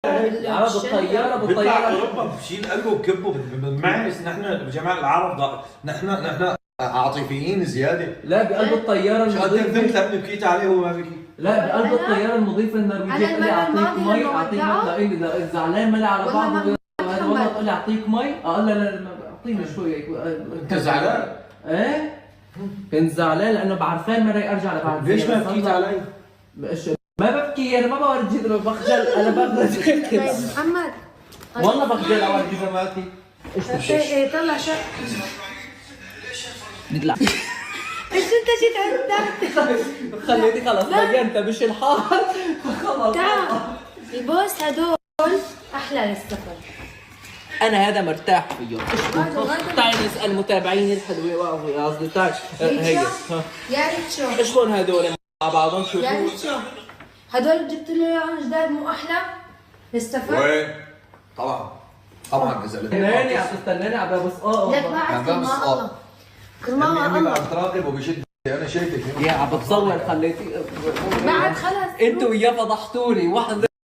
العرب بالطياره بيطلع اوروبا بشيل قلبه وكبه بس نحن بجماعه العرب نحن عاطفيين زياده. لا بقلب الطياره شو قد المضيفه. فهمت ابني بكيت عليه وهو ما بكي. لا بقلب الطياره المضيفه النرويجيه تقول لي اعطيك مي اعطيك مي، لا زعلان مالي على بعض والله تقول لي اعطيك مي، اقول لا لا اعطيني شوي. انت زعلان؟ ايه كنت زعلان لانه بعرفان مرة ارجع لبعد. ليش ما بكيت علي؟ ما ببكي انا، ما بورجي بخجل، انا بخجل. طيب محمد والله بخجل اورجي جماعتي. ايش طلع شو نطلع. ايش انت جيت عندك؟ خليتي خلص بينت مش الحال. خلص تعال البوس هدول احلى للسفر. انا هذا مرتاح فيه. تعالي نسال متابعيني الحلوه يا قصدي تعالي هي يا ريت شو ايش هون هدول مع بعضهم شو يا ريت شو هدول جبت له اياهم جداد مو احلى للسفر؟ وين؟ طبعا اذا استناني عم تستناني على باب اسقاط. لك بعد كل ما الله كل ما الله تراقب وبشد انا شايفك يا عم بتصور خليتي بعد خلص انتوا وياه فضحتوني واحد